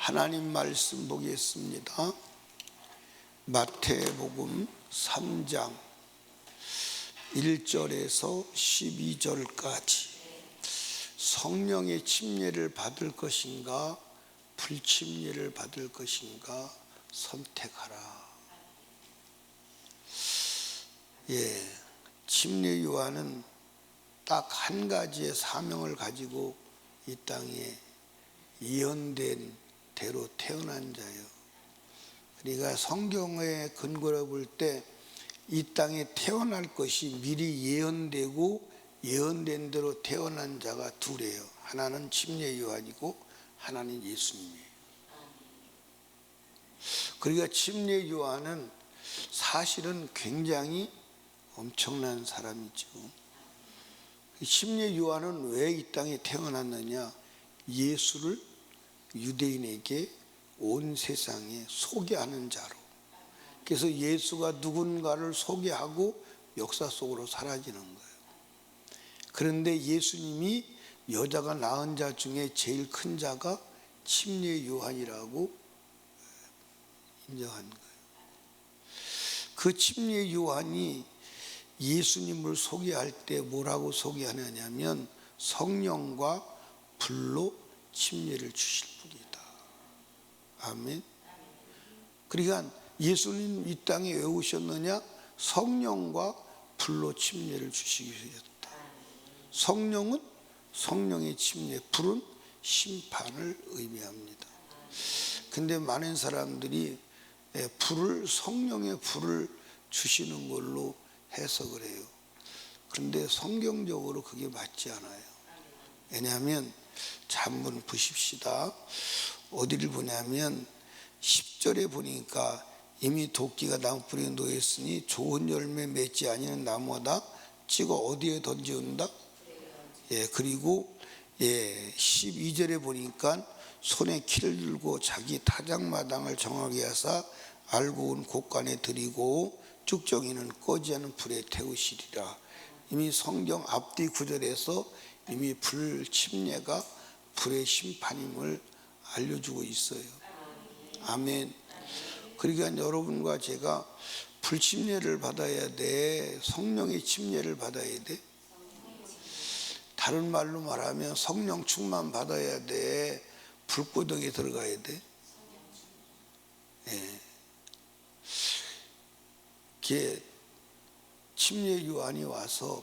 하나님 말씀 보겠습니다. 마태복음 3장 1절에서 12절까지. 성령의 침례를 받을 것인가 불침례를 받을 것인가 선택하라. 침례 요한은 딱 한 가지의 사명을 가지고 이 땅에 예언된 대로 태어난 자예요. 그러니까 성경의 근거로 볼 때 이 땅에 태어날 것이 미리 예언되고 예언된 대로 태어난 자가 둘이에요. 하나는 침례 요한이고 하나는 예수님이에요. 그러니까 침례 요한은 사실은 굉장히 엄청난 사람이죠. 침례 요한은 왜 이 땅에 태어났느냐? 예수를 유대인에게 온 세상에 소개하는 자로. 그래서 예수가 누군가를 소개하고 역사 속으로 사라지는 거예요. 그런데 예수님이 여자가 낳은 자 중에 제일 큰 자가 침례 요한이라고 인정한 거예요. 그 침례 요한이 예수님을 소개할 때 뭐라고 소개하느냐면 성령과 불로 침례를 주실 분이다. 아멘. 그러니까 예수님 이 땅에 왜 오셨느냐? 성령과 불로 침례를 주시기 위해서였다. 성령은 성령의 침례, 불은 심판을 의미합니다. 근데 많은 사람들이 성령의 불을 주시는 걸로 해석을 해요. 그런데 성경적으로 그게 맞지 않아요. 왜냐하면 한번 보십시다. 어디를 보냐면 10절에 보니까 이미 도끼가 나무뿌리에 놓였으니 좋은 열매 맺지 아니하는 나무다 찍어 어디에 던지온다? 그리고 12절에 보니까 손에 키를 들고 자기 타작마당을 정하게 하사 알고 온 곳간에 들이고 쭉정이는 꺼지 않은 불에 태우시리라. 이미 성경 앞뒤 구절에서 이미 불침례가 불의 심판임을 알려주고 있어요. 아멘. 그러니까 여러분과 제가 불침례를 받아야 돼? 성령의 침례를 받아야 돼? 다른 말로 말하면 성령 충만 받아야 돼? 불구덩이에 들어가야 돼? 침례 요한이 와서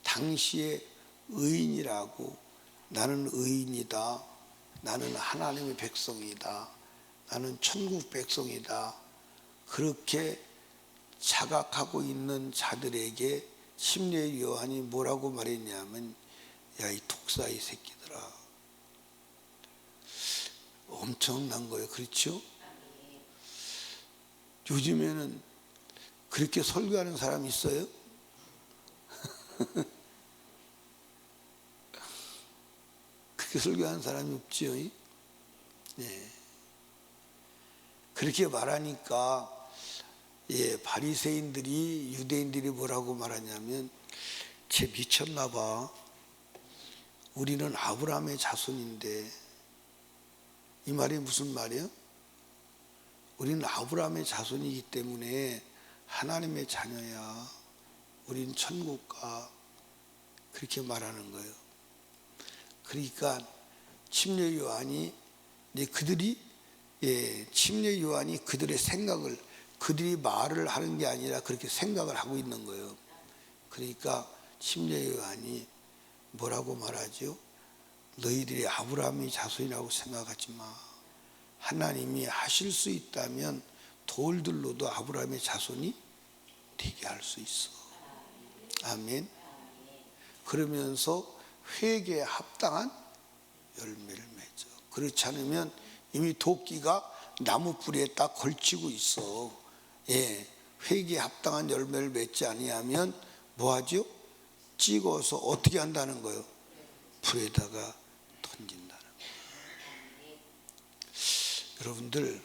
당시에 의인이라고, 나는 의인이다, 나는 하나님의 백성이다, 나는 천국 백성이다, 그렇게 자각하고 있는 자들에게 침례 요한이 뭐라고 말했냐면, 야, 이 독사의 새끼들아. 엄청난 거예요. 그렇죠? 요즘에는 그렇게 설교하는 사람이 있어요? 그렇게 설교하는 사람이 없지요. 그렇게 말하니까 바리새인들이, 유대인들이 뭐라고 말하냐면, 쟤 미쳤나 봐. 우리는 아브라함의 자손인데. 이 말이 무슨 말이에요? 우리는 아브라함의 자손이기 때문에 하나님의 자녀야. 우린 천국 가. 그렇게 말하는 거예요. 그러니까 침례 요한이 침례 요한이 그들의 생각을, 그들이 말을 하는 게 아니라 그렇게 생각을 하고 있는 거예요. 그러니까 침례 요한이 뭐라고 말하죠? 너희들이 아브라함의 자손이라고 생각하지 마. 하나님이 하실 수 있다면 돌들로도 아브라함의 자손이 되게 할 수 있어. 아멘. 그러면서 회개에 합당한 열매를 맺어. 그렇지 않으면 이미 도끼가 나무 뿌리에 딱 걸치고 있어. 회개에 합당한 열매를 맺지 아니하면 뭐하죠? 찍어서 어떻게 한다는 거예요? 불에다가 던진다는 거예요. 여러분들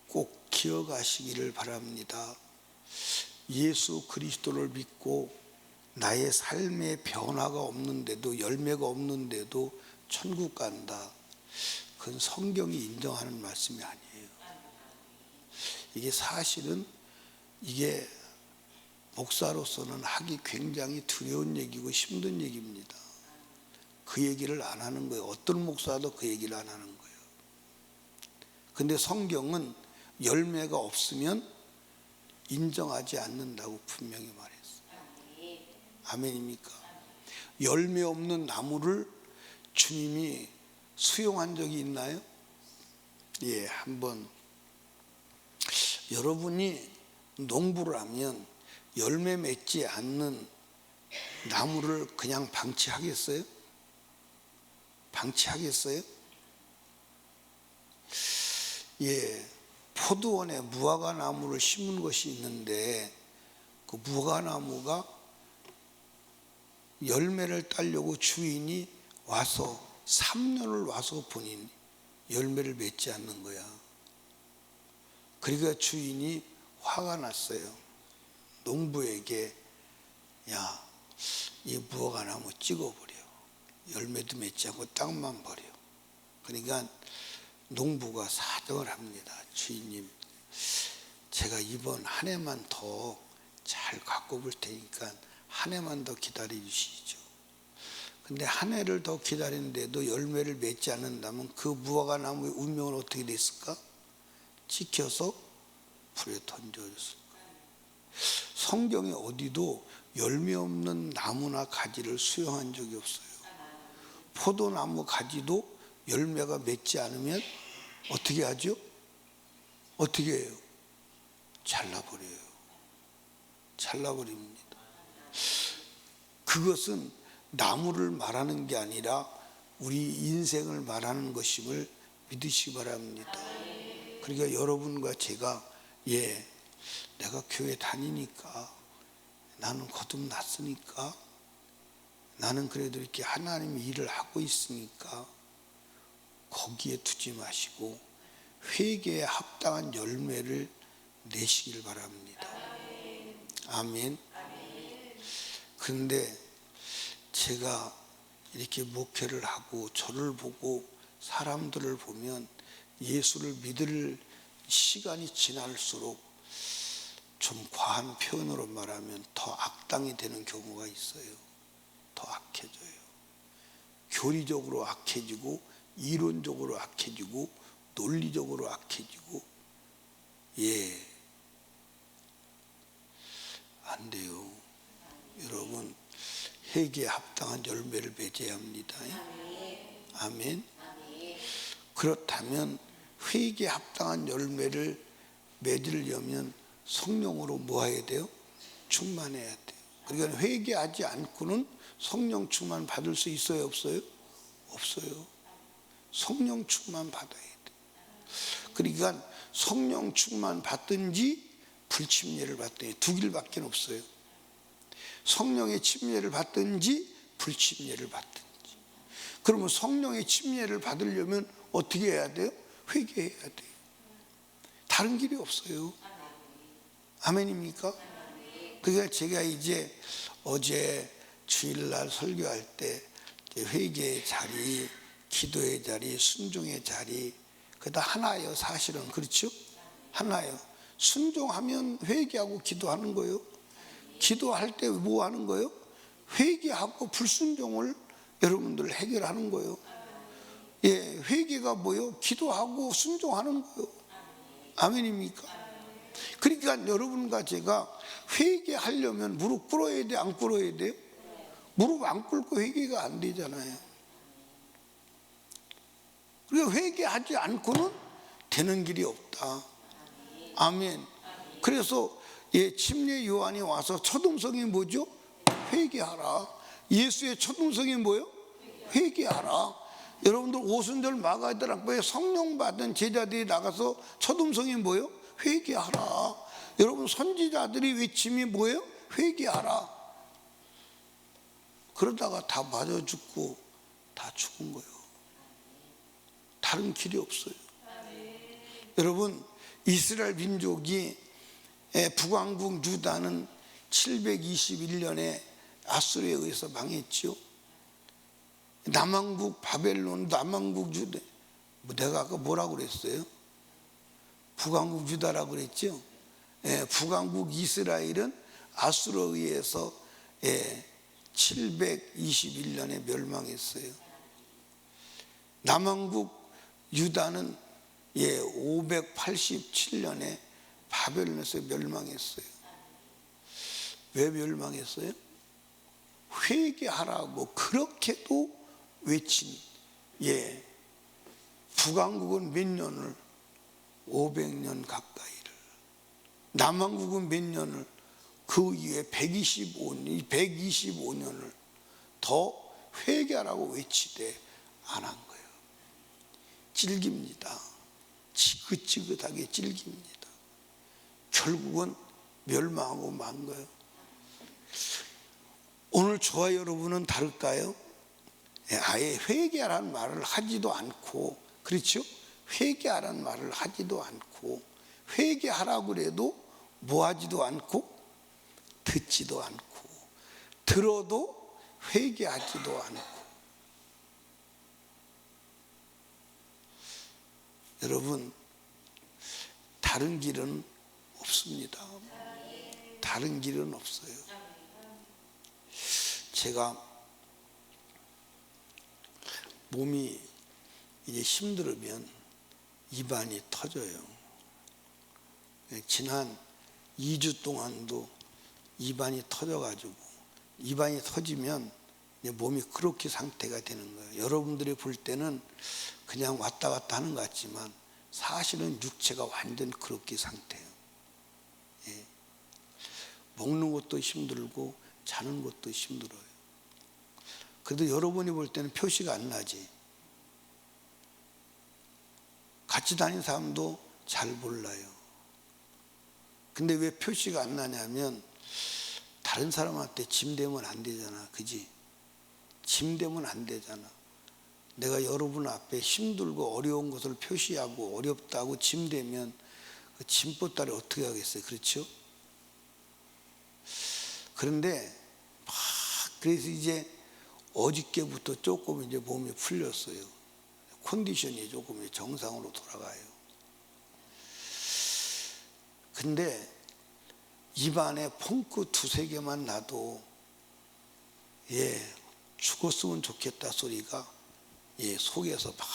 꼭 기억하시기를 바랍니다. 예수 그리스도를 믿고 나의 삶에 변화가 없는데도, 열매가 없는데도 천국 간다. 그건 성경이 인정하는 말씀이 아니에요. 이게 사실은 이게 목사로서는 하기 굉장히 두려운 얘기고 힘든 얘기입니다. 그 얘기를 안 하는 거예요. 어떤 목사도 그 얘기를 안 하는 거예요. 근데 성경은 열매가 없으면 인정하지 않는다고 분명히 말했어요. 아멘입니까? 열매 없는 나무를 주님이 수용한 적이 있나요? 예, 한번 여러분이 농부를 하면 열매 맺지 않는 나무를 그냥 방치하겠어요? 방치하겠어요? 예, 포도원에 무화과 나무를 심은 것이 있는데 그 무화과 나무가 열매를 따려고 주인이 와서 3년을 와서 보니 열매를 맺지 않는 거야. 그러니까 주인이 화가 났어요. 농부에게 야, 이 무화과 나무 찍어버려. 열매도 맺지 않고 땅만 버려. 그러니까 농부가 사정을 합니다. 주인님, 제가 이번 한 해만 더 잘 갖고 볼 테니까 한 해만 더 기다려 주시죠. 근데 한 해를 더 기다리는데도 열매를 맺지 않는다면 그 무화과 나무의 운명은 어떻게 됐을까? 찍혀서 불에 던져졌을 거예요. 성경에 어디도 열매 없는 나무나 가지를 수용한 적이 없어요. 포도나무 가지도 열매가 맺지 않으면 어떻게 하죠? 어떻게 해요? 잘라버려요. 잘라버립니다. 그것은 나무를 말하는 게 아니라 우리 인생을 말하는 것임을 믿으시기 바랍니다. 그러니까 여러분과 제가 내가 교회 다니니까 나는 거듭났으니까 나는 그래도 이렇게 하나님의 일을 하고 있으니까 거기에 두지 마시고 회개에 합당한 열매를 내시길 바랍니다. 아멘. 그런데 제가 이렇게 목회를 하고 저를 보고 사람들을 보면 예수를 믿을 시간이 지날수록 좀 과한 표현으로 말하면 더 악당이 되는 경우가 있어요. 더 악해져요. 교리적으로 악해지고 이론적으로 악해지고 논리적으로 악해지고 안 돼요. 여러분 회개에 합당한 열매를 맺어야 합니다. 아멘. 그렇다면 회개에 합당한 열매를 맺으려면 성령으로 뭐 해야 돼요? 충만해야 돼요. 그러니까 회개하지 않고는 성령 충만 받을 수 있어요? 없어요? 없어요. 성령 충만 받아야 돼요. 그러니까 성령 충만 받든지 불침례를 받든지 두 길밖에 없어요. 성령의 침례를 받든지 불침례를 받든지. 그러면 성령의 침례를 받으려면 어떻게 해야 돼요? 회개해야 돼요. 다른 길이 없어요. 아멘입니까? 그러니까 제가 이제 어제 주일날 설교할 때 회개의 자리, 기도의 자리, 순종의 자리 그게 다 하나예요. 사실은 그렇죠? 하나예요. 순종하면 회개하고 기도하는 거예요. 기도할 때 뭐 하는 거예요? 회개하고 불순종을 여러분들 해결하는 거예요. 회개가 뭐예요? 기도하고 순종하는 거예요. 아멘입니까? 그러니까 여러분과 제가 회개하려면 무릎 꿇어야 돼, 안 꿇어야 돼요? 무릎 안 꿇고 회개가 안 되잖아요. 그러니까 회개하지 않고는 되는 길이 없다. 아멘. 그래서 침례 요한이 와서 첫 음성이 뭐죠? 회개하라. 예수의 첫 음성이 뭐예요? 회개하라. 여러분들 오순절 마가다락방에 성령 받은 제자들이 나가서 첫 음성이 뭐예요? 회개하라. 여러분 선지자들이 외침이 뭐예요? 회개하라. 그러다가 다 맞아 죽고 다 죽은 거예요. 다른 길이 없어요. 여러분 이스라엘 민족이 북왕국 유다는 721년에 아수르에 의해서 망했죠. 남왕국 바벨론, 남왕국 유대 내가 아까 뭐라고 그랬어요? 북왕국 유다라고 그랬죠? 예, 북왕국 이스라엘은 아수르에 의해서 721년에 멸망했어요. 남왕국 유다는 587년에 바벨론에서 멸망했어요. 왜 멸망했어요? 회개하라고 그렇게도 외친 북왕국은 몇 년을 500년 가까이를, 남왕국은 몇 년을 그 이후에 125년을 더 회개하라고 외치되 안 한 거예요. 질깁니다. 지긋지긋하게 질깁니다. 결국은 멸망하고 만 거예요. 오늘 저와 여러분은 다를까요? 아예 회개하라는 말을 하지도 않고, 그렇죠? 회개하라는 말을 하지도 않고, 회개하라고 해도 뭐 하지도 않고, 듣지도 않고, 들어도 회개하지도 않고. 여러분, 다른 길은 없습니다. 다른 길은 없어요. 제가 몸이 이제 힘들으면 입안이 터져요. 지난 2주 동안도 입안이 터져가지고, 입안이 터지면 몸이 그렇게 상태가 되는 거예요. 여러분들이 볼 때는 그냥 왔다 갔다 하는 것 같지만 사실은 육체가 완전 그렇게 상태예요. 먹는 것도 힘들고 자는 것도 힘들어요. 그래도 여러분이 볼 때는 표시가 안 나지. 같이 다니는 사람도 잘 몰라요. 근데 왜 표시가 안 나냐면 다른 사람한테 짐되면 안 되잖아. 그지? 짐되면 안 되잖아. 내가 여러분 앞에 힘들고 어려운 것을 표시하고 어렵다고 짐되면 그 짐보따리 어떻게 하겠어요? 그렇죠? 그런데 그래서 이제 어저께부터 조금 이제 몸이 풀렸어요. 컨디션이 조금 정상으로 돌아가요. 근데 입안에 펑크 2-3개만 나도 죽었으면 좋겠다 소리가 속에서 막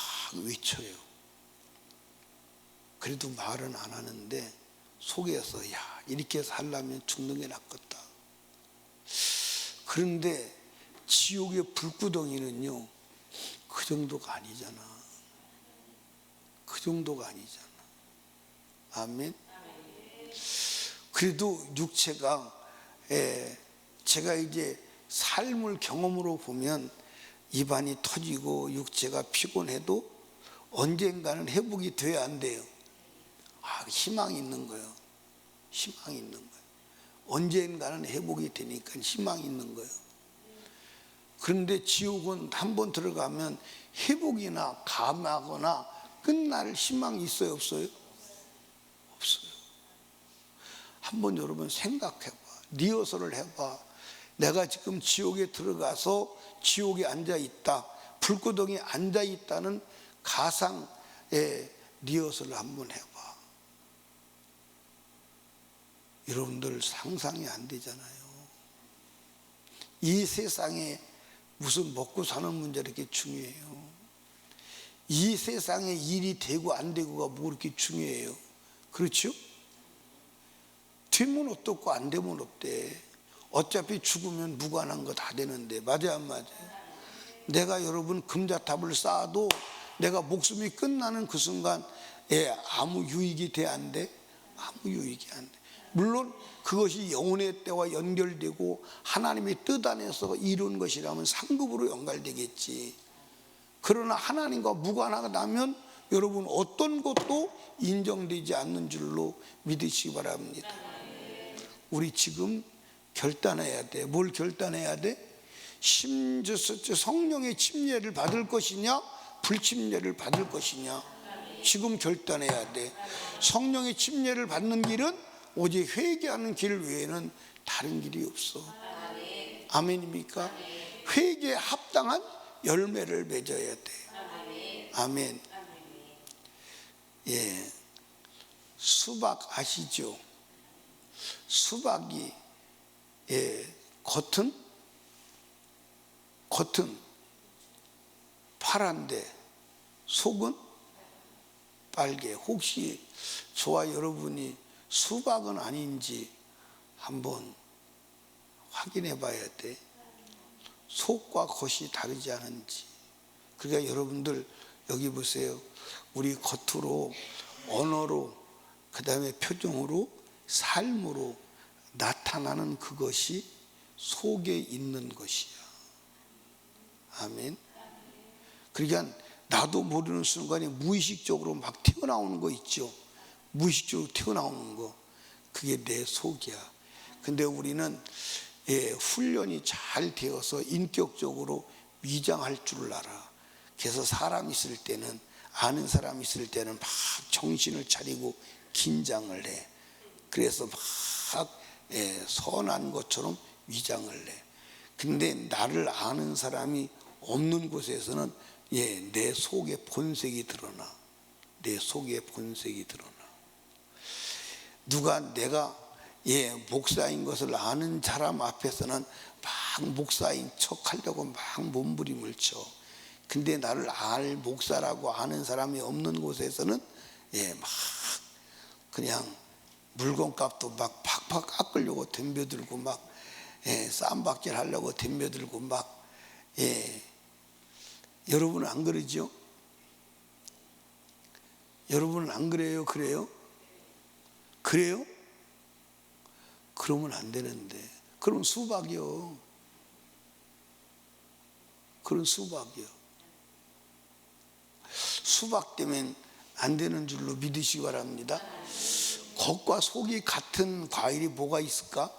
외쳐요. 그래도 말은 안 하는데 속에서 이렇게 살려면 죽는 게 낫겠다. 그런데 지옥의 불구덩이는요 그 정도가 아니잖아. 그 정도가 아니잖아. 아멘. 그래도 육체가 제가 이제 삶을 경험으로 보면 입안이 터지고 육체가 피곤해도 언젠가는 회복이 돼야 안 돼요. 희망이 있는 거예요. 희망이 있는 거예요. 언젠가는 회복이 되니까 희망이 있는 거예요. 그런데 지옥은 한번 들어가면 회복이나 감하거나 끝날 희망이 있어요, 없어요? 없어요. 한번 여러분 생각해봐. 리허설을 해봐. 내가 지금 지옥에 들어가서 지옥에 앉아있다, 불구덩이에 앉아있다는 가상의 리허설을 한번 해봐. 여러분들 상상이 안 되잖아요. 이 세상에 무슨 먹고 사는 문제 이렇게 중요해요? 이 세상에 일이 되고 안 되고가 뭐 그렇게 중요해요? 그렇죠? 되면 어떻고 안 되면 어때? 어차피 죽으면 무관한 거 다 되는데. 맞아요, 안 맞아요? 내가 여러분 금자탑을 쌓아도 내가 목숨이 끝나는 그 순간 아무 유익이 돼 안 돼? 아무 유익이 안 돼. 물론 그것이 영혼의 때와 연결되고 하나님의 뜻 안에서 이룬 것이라면 상급으로 연결되겠지. 그러나 하나님과 무관하다면 여러분 어떤 것도 인정되지 않는 줄로 믿으시기 바랍니다. 우리 지금 결단해야 돼. 뭘 결단해야 돼? 성령의 침례를 받을 것이냐 불침례를 받을 것이냐, 지금 결단해야 돼. 성령의 침례를 받는 길은 오직 회개하는 길 외에는 다른 길이 없어. 아멘입니까? 회개에 합당한 열매를 맺어야 돼. 아멘. 수박 아시죠? 수박이 겉은 파란데 속은 빨개. 혹시 저와 여러분이 수박은 아닌지 한번 확인해 봐야 돼. 속과 겉이 다르지 않은지. 그러니까 여러분들 여기 보세요. 우리 겉으로, 언어로, 그 다음에 표정으로, 삶으로 나타나는 그것이 속에 있는 것이야. 아멘. 그러니까 나도 모르는 순간에 무의식적으로 막 튀어나오는 거 있죠. 무의식적으로 튀어나오는 거, 그게 내 속이야. 근데 우리는 훈련이 잘 되어서 인격적으로 위장할 줄 알아. 그래서 사람 있을 때는, 아는 사람 있을 때는 막 정신을 차리고 긴장을 해. 그래서 막 선한 것처럼 위장을 해. 근데 나를 아는 사람이 없는 곳에서는 내 속의 본색이 드러나. 내 속의 본색이 드러나. 누가 내가 목사인 것을 아는 사람 앞에서는 막 목사인 척 하려고 막 몸부림을 쳐. 근데 나를 목사라고 아는 사람이 없는 곳에서는 막 그냥 물건값도 막 팍팍 깎으려고 덤벼들고 막 쌈박질 하려고 덤벼들고 막. 여러분은 안 그러죠? 여러분은 안 그래요? 그래요? 그래요? 그러면 안 되는데. 그럼 수박이요. 그런 수박이요. 수박 때문에 안 되는 줄로 믿으시기 바랍니다. 겉과 속이 같은 과일이 뭐가 있을까?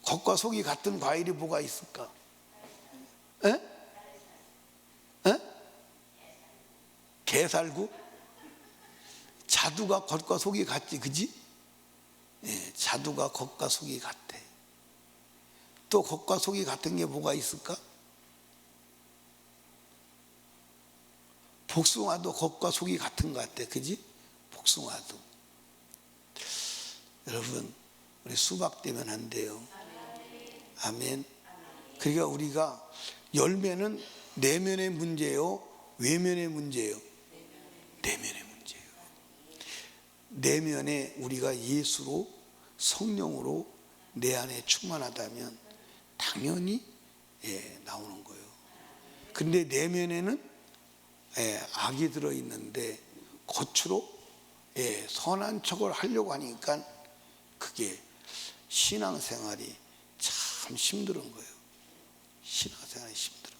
겉과 속이 같은 과일이 뭐가 있을까? 게살구? 자두가 겉과 속이 같지, 그지? 자두가 겉과 속이 같아. 또 겉과 속이 같은 게 뭐가 있을까? 복숭아도 겉과 속이 같은 것 같아, 그지? 복숭아도. 여러분, 우리 수박 되면 안 돼요. 아멘. 그러니까 우리가 열매는 내면의 문제요, 외면의 문제요? 내면의 문제예요. 내면에 우리가 예수로, 성령으로 내 안에 충만하다면 당연히 나오는 거예요. 근데 내면에는 악이 들어있는데 겉으로 선한 척을 하려고 하니까 그게 신앙생활이 참 힘든 거예요. 신앙생활이 힘든 거예요.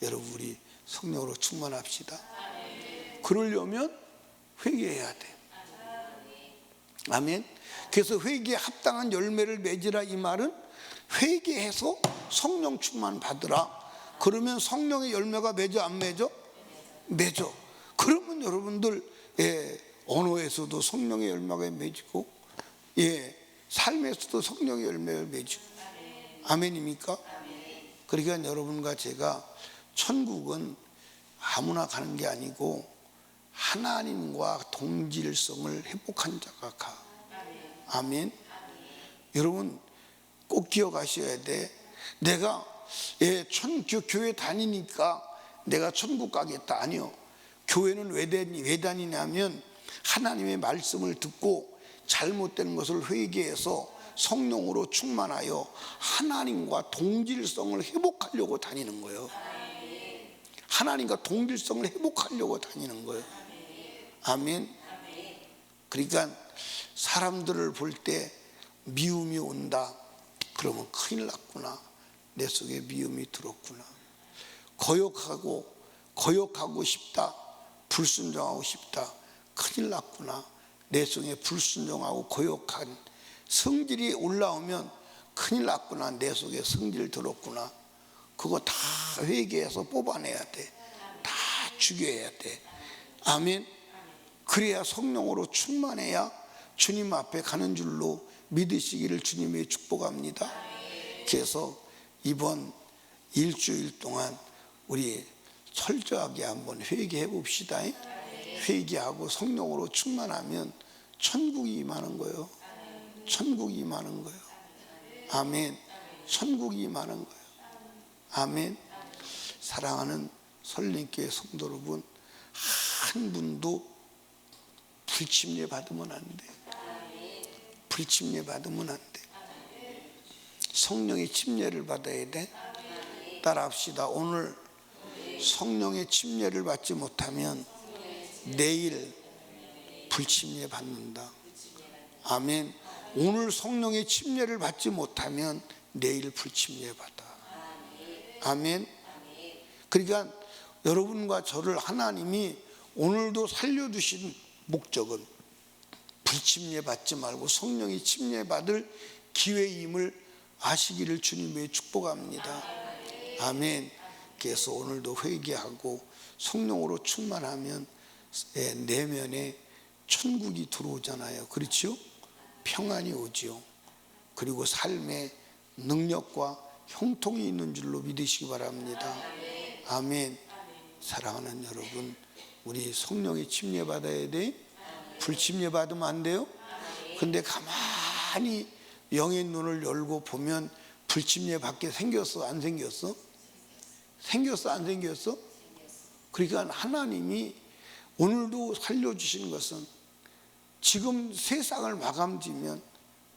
여러분, 우리 성령으로 충만합시다. 그러려면 회개해야 돼. 아멘. 그래서 회개에 합당한 열매를 맺으라, 이 말은 회개해서 성령 충만 받으라. 그러면 성령의 열매가 맺어, 안 맺어? 맺어. 그러면 여러분들 언어에서도 성령의 열매가 맺고, 삶에서도 성령의 열매를 맺고. 아멘입니까? 그러니까 여러분과 제가 천국은 아무나 가는 게 아니고 하나님과 동질성을 회복한 자가 가. 아멘. 여러분 꼭 기억하셔야 돼. 내가 교회 다니니까 내가 천국 가겠다. 아니요. 교회는 왜 다니냐면 하나님의 말씀을 듣고 잘못된 것을 회개해서 성령으로 충만하여 하나님과 동질성을 회복하려고 다니는 거예요. 하나님과 동질성을 회복하려고 다니는 거예요. 아멘. 그러니까 사람들을 볼 때 미움이 온다. 그러면 큰일 났구나. 내 속에 미움이 들었구나. 거역하고 싶다. 불순종하고 싶다. 큰일 났구나. 내 속에 불순종하고 거역한 성질이 올라오면 큰일 났구나. 내 속에 성질 들었구나. 그거 다 회개해서 뽑아내야 돼. 다 죽여야 돼. 아멘. 그래야 성령으로 충만해야 주님 앞에 가는 줄로 믿으시기를 주님의 축복합니다. 그래서 이번 일주일 동안 우리 철저하게 한번 회개해 봅시다. 회개하고 성령으로 충만하면 천국이 임하는 거예요. 천국이 임하는 거예요. 아멘. 천국이 임하는 거예요. 아멘. 사랑하는 설림교회 성도 여러분, 한 분도 불침례 받으면 안 돼. 불침례 받으면 안 돼. 성령의 침례를 받아야 돼. 따라합시다. 오늘 성령의 침례를 받지 못하면 내일 불침례 받는다. 아멘. 오늘 성령의 침례를 받지 못하면 내일 불침례 받아. 아멘. 그러니까 여러분과 저를 하나님이 오늘도 살려두신 목적은 불침례 받지 말고 성령의 침례 받을 기회임을 아시기를 주님의 축복합니다. 아멘. 그래서 오늘도 회개하고 성령으로 충만하면 내면에 천국이 들어오잖아요. 그렇죠? 평안이 오지요. 그리고 삶에 능력과 형통이 있는 줄로 믿으시기 바랍니다. 아멘. 사랑하는 여러분, 우리 성령의 침례 받아야 돼. 불침례 받으면 안 돼요. 근데 가만히 영의 눈을 열고 보면 불침례 받게 생겼어, 안 생겼어? 생겼어, 안 생겼어? 그러니까 하나님이 오늘도 살려주신 것은 지금 세상을 마감지면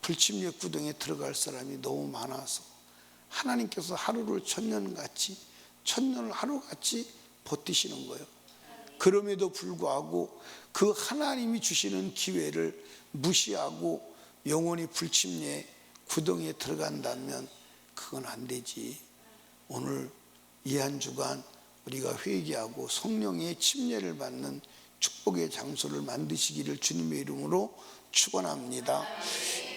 불침례 구덩이에 들어갈 사람이 너무 많아서 하나님께서 하루를 천년을 하루같이 버티시는 거예요. 그럼에도 불구하고 그 하나님이 주시는 기회를 무시하고 영원히 불침례 구덩이에 들어간다면 그건 안 되지. 오늘 이 한 주간 우리가 회개하고 성령의 침례를 받는 축복의 장소를 만드시기를 주님의 이름으로 축원합니다.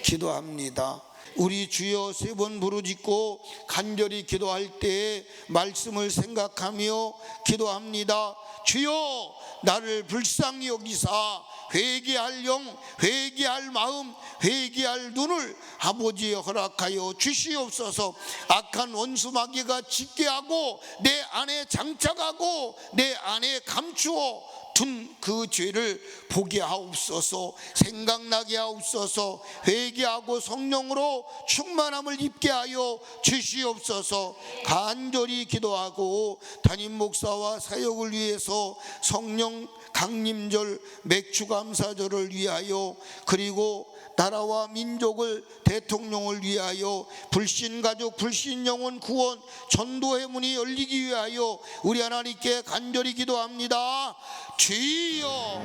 기도합니다. 우리 주여 세 번 부르짖고 간절히 기도할 때에 말씀을 생각하며 기도합니다. 주여 나를 불쌍히 여기사 회개할 영, 회개할 마음, 회개할 눈을 아버지에 허락하여 주시옵소서. 악한 원수 마귀가 짙게 하고 내 안에 장착하고 내 안에 감추어 둔 그 죄를 보게 하옵소서. 생각나게 하옵소서. 회개하고 성령으로 충만함을 입게 하여 주시옵소서. 간절히 기도하고 담임 목사와 사역을 위해서 성령 강림절 맥주감사절을 위하여, 그리고 나라와 민족을, 대통령을 위하여, 불신가족 불신영혼 구원 전도의 문이 열리기 위하여 우리 하나님께 간절히 기도합니다. 주여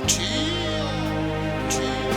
주여 주여.